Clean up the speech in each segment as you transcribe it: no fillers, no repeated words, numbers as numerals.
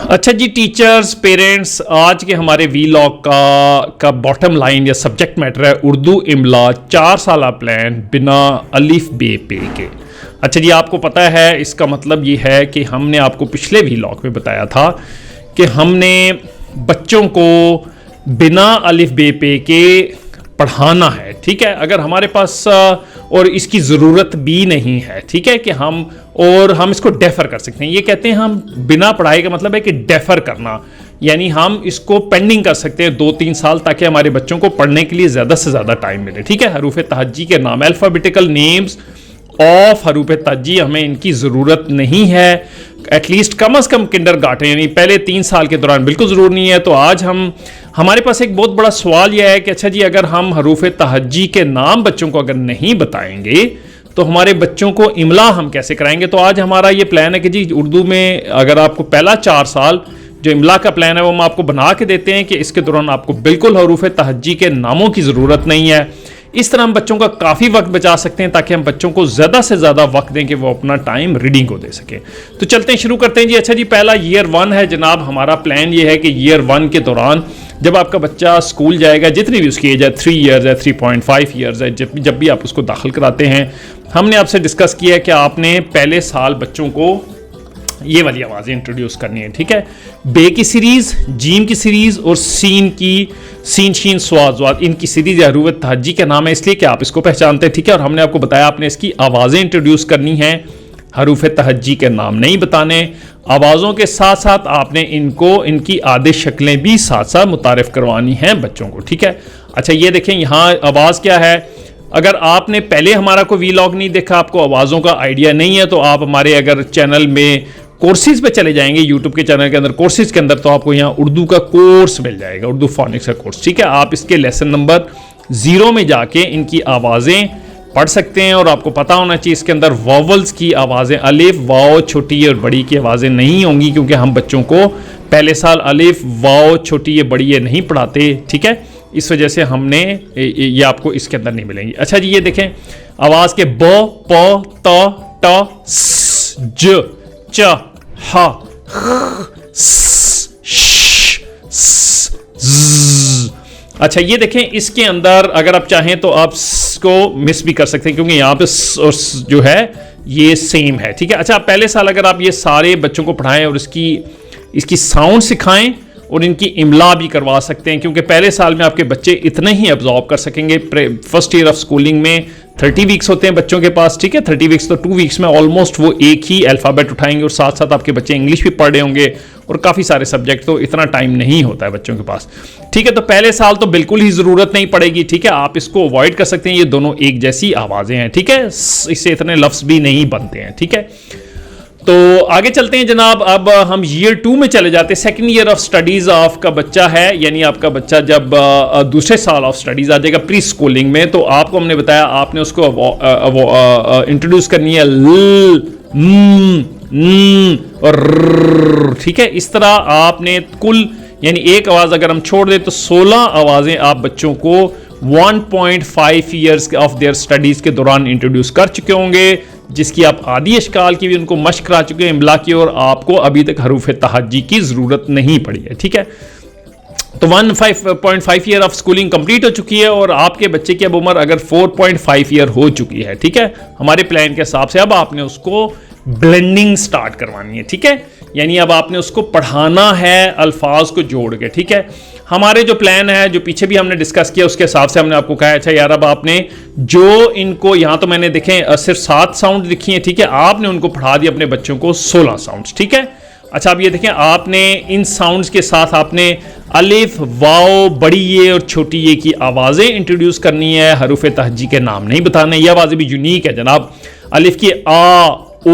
अच्छा जी teachers, parents, आज के हमारे वीलॉग का बॉटम लाइन या सब्जेक्ट मैटर है उर्दू इमला 4 साला प्लान बिना अलिफ बे पे के। अच्छा जी, आपको पता है इसका मतलब ये है कि हमने आपको पिछले वीलॉग में बताया था कि हमने बच्चों को बिना अलिफ बे पे के पढ़ाना है। ठीक है, अगर हमारे पास और इसकी ज़रूरत भी नहीं है, ठीक है, कि हम इसको डेफर कर सकते हैं। ये कहते हैं हम बिना पढ़ाई का मतलब है कि डेफर करना, यानी हम इसको पेंडिंग कर सकते हैं 2-3 साल, ताकि हमारे बच्चों को पढ़ने के लिए ज़्यादा से ज़्यादा टाइम मिले। ठीक है, हरूफ तहज्जी के नाम, अल्फ़ाबेटिकल नेम्स ऑफ हरूफ तहज्जी, हमें इनकी ज़रूरत नहीं है। एटलीस्ट कम अज़ कम किंडरगार्टन यानी पहले 3 साल के दौरान बिल्कुल ज़रूर नहीं है। तो आज हमारे पास एक बहुत बड़ा सवाल यह है कि अच्छा जी, अगर हम हरूफ तहज्जी के नाम बच्चों को अगर नहीं बताएंगे तो हमारे बच्चों को इमला हम कैसे कराएंगे। तो आज हमारा ये प्लान है कि जी उर्दू में अगर आपको पहला 4 साल जो इमला का प्लान है वो हम आपको बना के देते हैं कि इसके दौरान आपको बिल्कुल हरूफ तहज्जी के नामों की ज़रूरत नहीं है। इस तरह हम बच्चों का काफ़ी वक्त बचा सकते हैं ताकि हम बच्चों को ज़्यादा से ज़्यादा वक्त दें कि वो अपना टाइम रीडिंग को दे सकें। तो चलते हैं, शुरू करते हैं जी। अच्छा जी, पहला ईयर 1 है जनाब। हमारा प्लान ये है कि ईयर 1 के दौरान जब आपका बच्चा स्कूल जाएगा, जितनी भी उसकी एज है, 3 ईयर्स है, 3.5 ईयर्स है, जब भी आप उसको दाखिल कराते हैं, हमने आपसे डिस्कस किया है कि आपने पहले साल बच्चों को ये वाली आवाज़ें इंट्रोड्यूस करनी है। ठीक है, बे की सीरीज़, जीम की सीरीज़ और सीन की, सीन शीन स्वाद स्वाद, इनकी सीरीज़ हरूफ तहज्जी का नाम है इसलिए कि आप इसको पहचानते हैं। ठीक है, और हमने आपको बताया आपने इसकी आवाज़ें इंट्रोड्यूस करनी हैं, हरूफ तहज्जी के नाम नहीं बताने। आवाज़ों के साथ साथ आपने इनकी आदि शक्लें भी साथ साथ मुतारिफ करवानी हैं बच्चों को। ठीक है, अच्छा ये देखें यहाँ आवाज़ क्या है। अगर आपने पहले हमारा कोई वीलॉग नहीं देखा, आपको आवाज़ों का आइडिया नहीं है, तो आप हमारे अगर चैनल में कोर्सेज पे चले जाएंगे, यूट्यूब के चैनल के अंदर कोर्सेज के अंदर, तो आपको यहाँ उर्दू का कोर्स मिल जाएगा, उर्दू फोनिक्स का कोर्स। ठीक है, आप इसके लेसन नंबर 0 में जाके इनकी आवाज़ें पढ़ सकते हैं। और आपको पता होना चाहिए इसके अंदर वॉवल्स की आवाज़ें, अलिफ वाओ छोटी और बड़ी की आवाज़ें नहीं होंगी, क्योंकि हम बच्चों को पहले साल अलिफ वाओ छोटी ये बड़ी ये नहीं पढ़ाते। ठीक है, इस वजह से हमने ये आपको इसके अंदर नहीं मिलेंगी। अच्छा जी, ये देखें आवाज़ के ब, प, त, ट, स, ज, च, ह, स, श, स, ज़। अच्छा ये देखें, इसके अंदर अगर आप चाहें तो आप को मिस भी कर सकते हैं, क्योंकि यहाँ पे और जो है ये सेम है। ठीक है, अच्छा पहले साल अगर आप ये सारे बच्चों को पढ़ाएं और इसकी साउंड सिखाएं और इनकी इमला भी करवा सकते हैं, क्योंकि पहले साल में आपके बच्चे इतने ही अब्जॉर्ब कर सकेंगे। फर्स्ट ईयर ऑफ स्कूलिंग में 30 वीक्स होते हैं बच्चों के पास। ठीक है, 30 वीक्स तो 2 वीक्स में ऑलमोस्ट वो एक ही अल्फ़ाबेट उठाएंगे और साथ साथ आपके बच्चे इंग्लिश भी पढ़ रहे होंगे और काफ़ी सारे सब्जेक्ट, तो इतना टाइम नहीं होता है बच्चों के पास। ठीक है, तो पहले साल तो बिल्कुल ही ज़रूरत नहीं पड़ेगी। ठीक है, आप इसको अवॉइड कर सकते हैं, ये दोनों एक जैसी आवाज़ें हैं। ठीक है, इससे इतने लफ्ज़ भी नहीं बनते हैं। ठीक है, तो आगे चलते हैं जनाब। अब हम ईयर 2 में चले जाते हैं। Second year of studies of का बच्चा है, यानी आपका बच्चा जब दूसरे साल ऑफ स्टडीज़ आ जाएगा प्री स्कूलिंग में, तो आपको हमने बताया आपने उसको इंट्रोड्यूस करनी है ल, और। ठीक है, इस तरह आपने कुल यानी एक आवाज़ अगर हम छोड़ दें तो 16 आवाज़ें आप बच्चों को 1.5 ईयर्स ऑफ देयर स्टडीज़ के दौरान इंट्रोड्यूस कर चुके होंगे, जिसकी आप आदि अशकाल की भी उनको मश्क करा चुके हैं, इमला की, और आपको अभी तक हरूफ तहज्जी की ज़रूरत नहीं पड़ी है। ठीक है, तो 1.5 ईयर ऑफ स्कूलिंग कंप्लीट हो चुकी है और आपके बच्चे की अब उम्र अगर 4.5 ईयर हो चुकी है। ठीक है, हमारे प्लान के हिसाब से अब आपने उसको ब्लेंडिंग स्टार्ट करवानी है। ठीक है, यानी अब आपने उसको पढ़ाना है अल्फाज को जोड़ के। ठीक है, हमारे जो प्लान है जो पीछे भी हमने डिस्कस किया उसके हिसाब से हमने आपको कहा अच्छा यार अब आपने जो इनको यहाँ तो मैंने देखें सिर्फ 7 साउंड लिखी हैं। ठीक है, आपने उनको पढ़ा दिया अपने बच्चों को 16 साउंड्स। ठीक है, अच्छा अब ये देखें आपने इन साउंड्स के साथ आपने अलिफ वाओ बड़ी ये और छोटी ये की आवाज़ें इंट्रोड्यूस करनी है, हरूफ तहज्जी के नाम नहीं बताने। ये आवाज़ें भी यूनिक है जनाब, अलिफ की आ, ओ,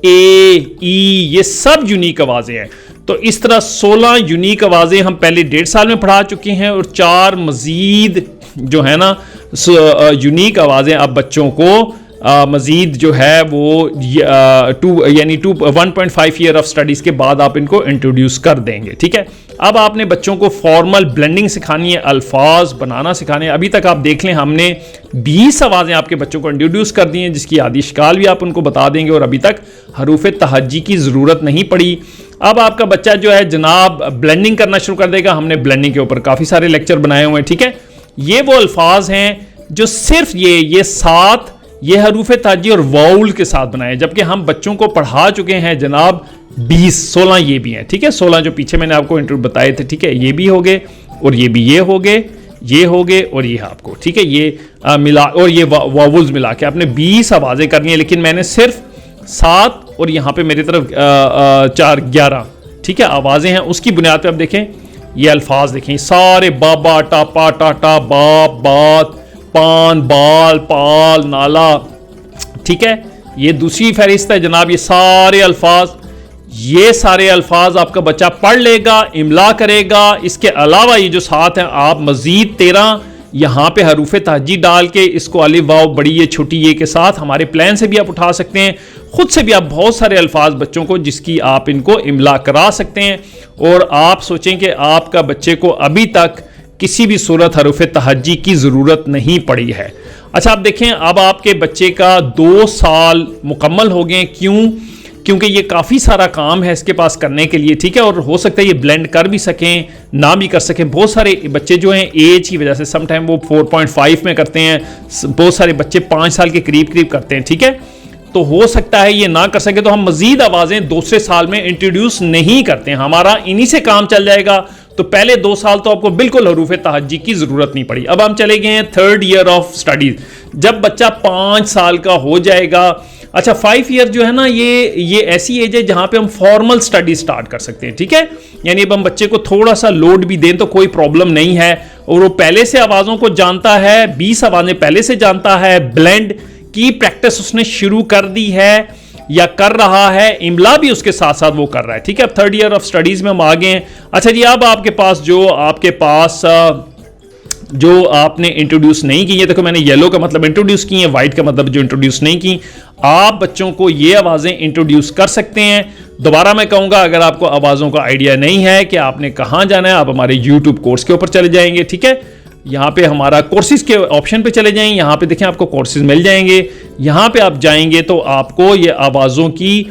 ए, ई, ये सब यूनिक आवाज़ें हैं। तो इस तरह 16 यूनिक आवाज़ें हम पहले 1.5 साल में पढ़ा चुके हैं और 4 मज़ीद जो है ना यूनिक आवाज़ें अब बच्चों को मज़ीद जो है वो 1.5 ईयर ऑफ स्टडीज़ के बाद आप इनको इंट्रोड्यूस कर देंगे। ठीक है, अब आपने बच्चों को फॉर्मल ब्लेंडिंग सिखानी है, अल्फाज बनाना सिखाने। अभी तक आप देख लें हमने 20 आवाज़ें आपके बच्चों को इंट्रोड्यूस कर दी हैं, जिसकी आदि शिकाल भी आप उनको बता देंगे, और अभी तक हरूफ तहज्जी की ज़रूरत नहीं पड़ी। अब आपका बच्चा जो है जनाब ब्लेंडिंग करना शुरू कर देगा। हमने ब्लेंडिंग के ऊपर काफ़ी सारे लेक्चर बनाए हुए हैं, ठीक है। ये वो अल्फाज हैं जो सिर्फ ये 7 ये हरूफ तहज्जी और वाउल के साथ बनाए, जबकि हम बच्चों को पढ़ा चुके हैं जनाब 16 ये भी हैं, ठीक है। 16 जो पीछे मैंने आपको इंट्रो बताए थे, ठीक है, ये भी हो गए और ये भी, ये हो गए और ये आपको, ठीक है, ये मिला और ये वावल्स मिला के आपने 20 आवाज़ें करनी है। लेकिन मैंने सिर्फ 7 और यहाँ पे मेरी तरफ 4 11, ठीक है, आवाज़ें हैं। उसकी बुनियाद पे आप देखें ये अल्फाज देखें, सारे बाबा टापा टाटा बाप बात पान बाल पाल नाला, ठीक है। ये दूसरी फहरिस्त है जनाब, ये सारे अल्फाज आपका बच्चा पढ़ लेगा, इमला करेगा। इसके अलावा ये जो 7 हैं आप मजीद 13 यहाँ पे हरूफ तहज्जी डाल के इसको अलिफ वाव बड़ी ये छोटी ये के साथ हमारे प्लान से भी आप उठा सकते हैं। खुद से भी आप बहुत सारे अल्फाज बच्चों को जिसकी आप इनको इमला करा सकते हैं। और आप सोचें कि आपका बच्चे को अभी तक किसी भी सूरत हरूफ तहज्जी की ज़रूरत नहीं पड़ी है। अच्छा, आप देखें अब आपके बच्चे का 2 साल मुकम्मल हो गए। क्यों? क्योंकि ये काफ़ी सारा काम है इसके पास करने के लिए, ठीक है। और हो सकता है ये ब्लेंड कर भी सकें, ना भी कर सकें। बहुत सारे बच्चे जो हैं एज की वजह से समटाइम वो 4.5 में करते हैं, बहुत सारे बच्चे 5 साल के करीब करते हैं, ठीक है। तो हो सकता है ये ना कर सके, तो हम मजीद आवाज़ें दूसरे साल में इंट्रोड्यूस नहीं करते हैं, हमारा इन्हीं से काम चल जाएगा। तो पहले 2 साल तो आपको बिल्कुल हरूफ तहज्जी की ज़रूरत नहीं पड़ी। अब हम चले गए हैं 3rd ईयर ऑफ स्टडीज़, जब बच्चा 5 साल का हो जाएगा। अच्छा, 5 ईयर जो है ना, ये ऐसी एज है जहां पे हम फॉर्मल स्टडी स्टार्ट कर सकते हैं, ठीक है। यानी अब हम बच्चे को थोड़ा सा लोड भी दें तो कोई प्रॉब्लम नहीं है, और वो पहले से आवाज़ों को जानता है, 20 आवाज़ें पहले से जानता है, ब्लेंड की प्रैक्टिस उसने शुरू कर दी है या कर रहा है, इमला भी उसके साथ साथ वो कर रहा है, ठीक है। अब 3rd ईयर ऑफ स्टडीज़ में हम आ गए हैं। अच्छा जी, अब आपके पास जो आपने इंट्रोड्यूस नहीं की है, देखो मैंने येलो का मतलब इंट्रोड्यूस की है, वाइट का मतलब जो इंट्रोड्यूस नहीं की, आप बच्चों को ये आवाज़ें इंट्रोड्यूस कर सकते हैं। दोबारा मैं कहूँगा, अगर आपको आवाज़ों का आइडिया नहीं है कि आपने कहाँ जाना है, आप हमारे यूट्यूब कोर्स के ऊपर चले जाएंगे, ठीक है। यहाँ पे हमारा कोर्सेज के ऑप्शन पे चले जाएंगे, यहाँ पे देखें आपको कोर्सेज मिल जाएंगे। यहाँ पे आप जाएंगे तो आपको ये आवाज़ों की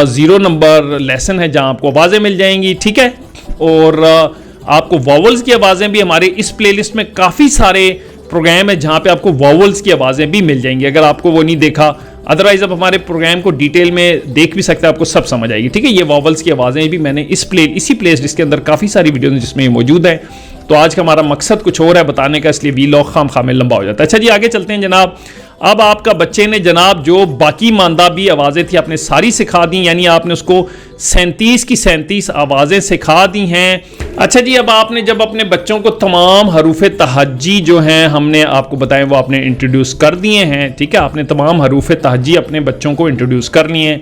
0 नंबर लेसन है जहाँ आपको आवाज़ें मिल जाएंगी, ठीक है। और आपको वॉवल्स की आवाज़ें भी हमारे इस प्लेलिस्ट में काफ़ी सारे प्रोग्राम है जहाँ पे आपको वॉवल्स की आवाज़ें भी मिल जाएंगी, अगर आपको वो नहीं देखा। अदरवाइज आप हमारे प्रोग्राम को डिटेल में देख भी सकते हैं, आपको सब समझ आएगी, ठीक है। ये वॉवल्स की आवाज़ें भी मैंने इसी प्लेलिस्ट के अंदर काफ़ी सारी वीडियो जिसमें ये मौजूद है। तो आज का हमारा मकसद कुछ और है बताने का, इसलिए वीलॉग खाम में लंबा हो जाता है। अच्छा जी, आगे चलते हैं जनाब। अब आपका बच्चे ने जनाब जो बाकी मानदा भी आवाज़ें थी आपने सारी सिखा दी, यानी आपने उसको 37 की 37 आवाज़ें सिखा दी हैं। अच्छा जी, अब आपने जब अपने बच्चों को तमाम हरूफ तहज्जी जो हैं हमने आपको बताएं वो आपने इंट्रोड्यूस कर दिए हैं, ठीक है। आपने तमाम हरूफ तहज्जी अपने बच्चों को इंट्रोड्यूस कर लिए हैं।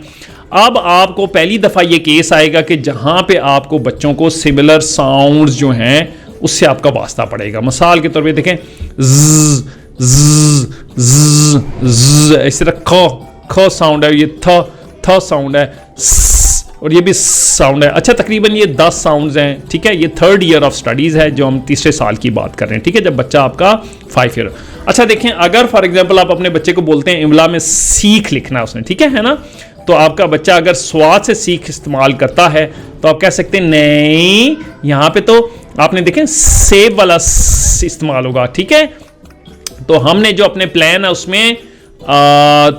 अब आपको पहली दफ़ा ये केस आएगा कि जहाँ पे आपको बच्चों को सिमिलर साउंड्स जो हैं उससे आपका वास्ता पड़ेगा। मिसाल के तौर पे देखें, इस तरह ख साउंड है, ये थ साउंड है, और ये भी साउंड है। अच्छा, तकरीबन ये 10 साउंड्स हैं, ठीक है। ये 3rd ईयर ऑफ स्टडीज़ है, जो हम तीसरे साल की बात कर रहे हैं, ठीक है, जब बच्चा आपका 5 ईयर। अच्छा देखें, अगर फॉर एग्जांपल आप अपने बच्चे को बोलते हैं इमला में सीख लिखना उसने, ठीक है ना, तो आपका बच्चा अगर स्वाद से सीख इस्तेमाल करता है तो आप कह सकते हैं नहीं, यहाँ पे तो आपने देखें सेब वाला इस्तेमाल होगा, ठीक है। तो हमने जो अपने प्लान है उसमें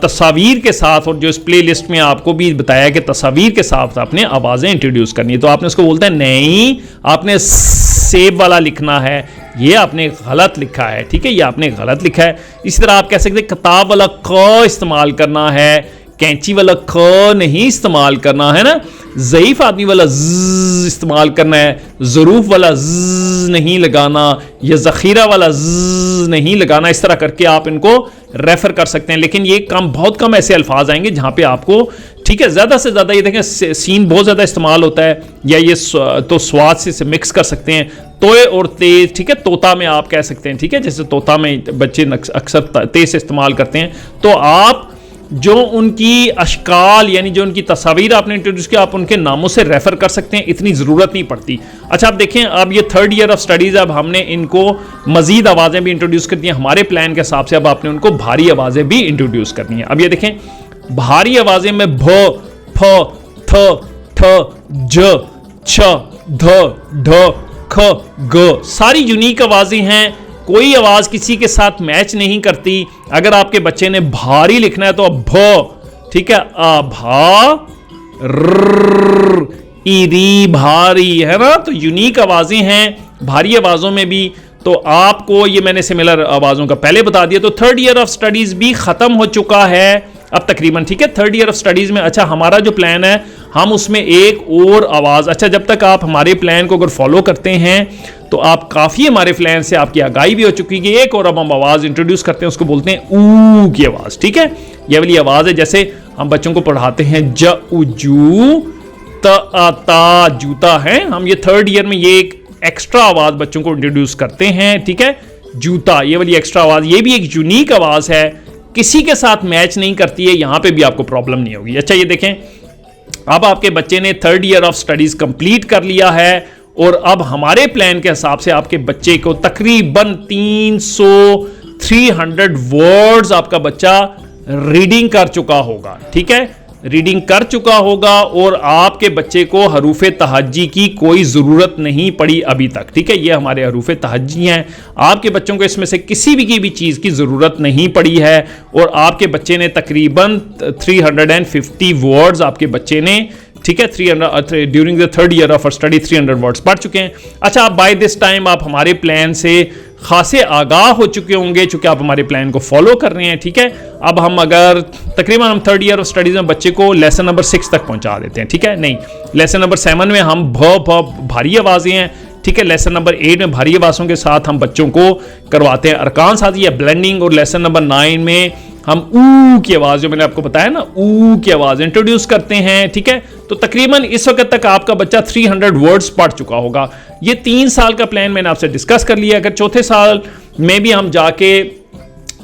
तस्वीर के साथ, और जो इस प्ले लिस्ट में आपको भी बताया कि तस्वीर के साथ आपने आवाज़ें इंट्रोड्यूस करनी है, तो आपने उसको बोलता है नहीं, आपने सेब वाला लिखना है, ये आपने गलत लिखा है, ठीक है, ये आपने गलत लिखा है। इसी तरह आप कह सकते हैं किताब वाला क इस्तेमाल करना है, कैंची वाला ख नहीं इस्तेमाल करना है ना, ज़ईफ़ आदमी वाला ज़ इस्तेमाल करना है, ज़रूफ वाला ज़ नहीं लगाना, या ज़ख़ीरा वाला ज़ नहीं लगाना। इस तरह करके आप इनको रेफ़र कर सकते हैं। लेकिन ये बहुत कम ऐसे अल्फाज आएंगे जहाँ पे आपको, ठीक है, ज़्यादा से ज़्यादा ये देखें सीन बहुत ज़्यादा इस्तेमाल होता है, या ये तो स्वाद से मिक्स कर सकते हैं, तोए और तेज़, ठीक है, तोता में आप कह सकते हैं, ठीक है, जैसे तोता में बच्चे अक्सर तेज़ से इस्तेमाल करते हैं। तो आप जो उनकी अशकाल यानी जो उनकी तस्वीर आपने इंट्रोड्यूस किया, आप उनके नामों से रेफर कर सकते हैं, इतनी ज़रूरत नहीं पड़ती। अच्छा आप देखें, अब ये 3rd ईयर ऑफ स्टडीज़, अब हमने इनको मजीद आवाज़ें भी इंट्रोड्यूस कर दी हैं हमारे प्लान के हिसाब से। अब आपने उनको भारी आवाज़ें भी इंट्रोड्यूस करनी है। अब ये देखें, भारी आवाज़ें में भ, फ, थ, ठ, ज, छ, ध, ढ, ख, ग, सारी यूनिक आवाज़ें हैं, कोई आवाज़ किसी के साथ मैच नहीं करती। अगर आपके बच्चे ने भारी लिखना है तो भ, ठीक है, आ भा र ईरी भारी, है ना, तो यूनिक आवाज़ें हैं भारी आवाज़ों में भी। तो आपको ये मैंने सिमिलर आवाज़ों का पहले बता दिया। तो 3rd ईयर ऑफ स्टडीज़ भी ख़त्म हो चुका है अब तकरीबन, ठीक है। 3rd ईयर ऑफ स्टडीज़ में अच्छा हमारा जो प्लान है, हम उसमें एक और आवाज़, अच्छा जब तक आप हमारे प्लान को अगर फॉलो करते हैं तो आप काफ़ी हमारे प्लान से आपकी आगाही भी हो चुकी है कि एक और अब हम आवाज़ इंट्रोड्यूस करते हैं, उसको बोलते हैं ऊ की आवाज़, ठीक है। ये वाली आवाज़ है जैसे हम बच्चों को पढ़ाते हैं ज उ जू त आ ता जूता है, हम ये 3rd ईयर में ये एक एक्स्ट्रा आवाज़ बच्चों को इंट्रोड्यूस करते हैं, ठीक है। जूता, ये वाली एक्स्ट्रा आवाज़, ये भी एक यूनिक आवाज़ है, किसी के साथ मैच नहीं करती है, यहां पे भी आपको प्रॉब्लम नहीं होगी। अच्छा ये देखें, अब आपके बच्चे ने 3rd year of studies complete कर लिया है और अब हमारे प्लान के हिसाब से आपके बच्चे को तकरीबन 300 वर्ड्स आपका बच्चा रीडिंग कर चुका होगा, ठीक है, रीडिंग कर चुका होगा और आपके बच्चे को हरूफ तहज्जी की कोई ज़रूरत नहीं पड़ी अभी तक, ठीक है। ये हमारे हरूफ तहज्जी हैं, आपके बच्चों को इसमें से किसी भी की भी चीज़ की ज़रूरत नहीं पड़ी है और आपके बच्चे ने तकरीबन 350 वर्ड्स आपके बच्चे ने, ठीक है, 300 during the 3rd year of study 300 words पढ़ चुके हैं। अच्छा आप बाय दिस टाइम आप हमारे प्लान से खासे आगाह हो चुके होंगे चूंकि आप हमारे प्लान को फॉलो कर रहे हैं, ठीक है। अब हम अगर तकरीबन हम 3rd ईयर ऑफ स्टडीज में बच्चे को लेसन नंबर 6 तक पहुंचा देते हैं, ठीक है, नहीं लेसन नंबर 7 में हम भ भारी आवाज़ें हैं, ठीक है। लेसन नंबर 8 में भारी आवाज़ों के साथ हम बच्चों को करवाते हैं अरकान साज़ी या ब्लेंडिंग, और लेसन नंबर 9 में हम ऊ की आवाज़, जो मैंने आपको बताया ना, ऊ की आवाज़ इंट्रोड्यूस करते हैं, ठीक है। तो तकरीबन इस वक्त तक आपका बच्चा 300 वर्ड्स पढ़ चुका होगा। ये 3 साल का प्लान मैंने आपसे डिस्कस कर लिया। अगर चौथे साल में भी हम जाके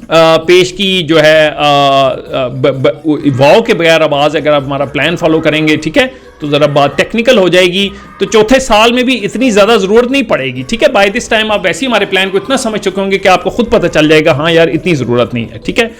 पेश की जो है वाव के बगैर आवाज़, अगर आप हमारा प्लान फॉलो करेंगे, ठीक है, तो ज़रा बात टेक्निकल हो जाएगी। तो चौथे साल में भी इतनी ज़्यादा ज़रूरत नहीं पड़ेगी, ठीक है। बाय दिस टाइम आप वैसे ही हमारे प्लान को इतना समझ चुके होंगे कि आपको खुद पता चल जाएगा हाँ यार इतनी ज़रूरत नहीं है, ठीक है।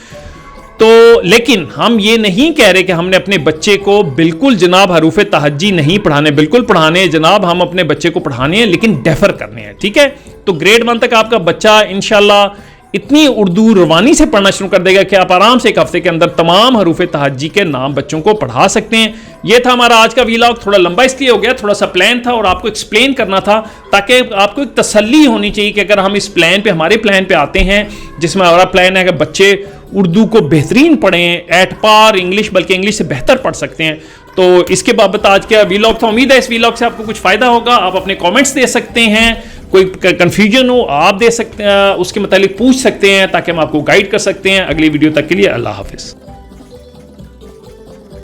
तो लेकिन हम ये नहीं कह रहे कि हमने अपने बच्चे को बिल्कुल जनाब हरूफ तहज्जी नहीं पढ़ाने, बिल्कुल पढ़ाने जनाब, हम अपने बच्चे को पढ़ाने हैं लेकिन डेफर करने हैं, ठीक है। तो ग्रेड 1 तक आपका बच्चा इंशाल्लाह इतनी उर्दू रवानी से पढ़ना शुरू कर देगा कि आप आराम से एक हफ्ते के अंदर तमाम हरूफ तहज्जी के नाम बच्चों को पढ़ा सकते हैं। ये था हमारा आज का वीलॉग, थोड़ा लंबा इसलिए हो गया, थोड़ा सा प्लान था और आपको एक्सप्लेन करना था ताकि आपको एक तसल्ली होनी चाहिए कि अगर हम इस प्लान पे, हमारे प्लान पे आते हैं जिसमें हमारा प्लान है कि बच्चे उर्दू को बेहतरीन पढ़ें, एट पार इंग्लिश, बल्कि इंग्लिश से बेहतर पढ़ सकते हैं। तो इसके बाबत आज का वीलॉग था। उम्मीद है इस वीलॉग से आपको कुछ फ़ायदा होगा। आप अपने कमेंट्स दे सकते हैं, कोई कन्फ्यूजन हो आप दे सकते हैं, उसके मतलब पूछ सकते हैं ताकि हम आपको गाइड कर सकते हैं। अगली वीडियो तक के लिए अल्लाह हाफिज़।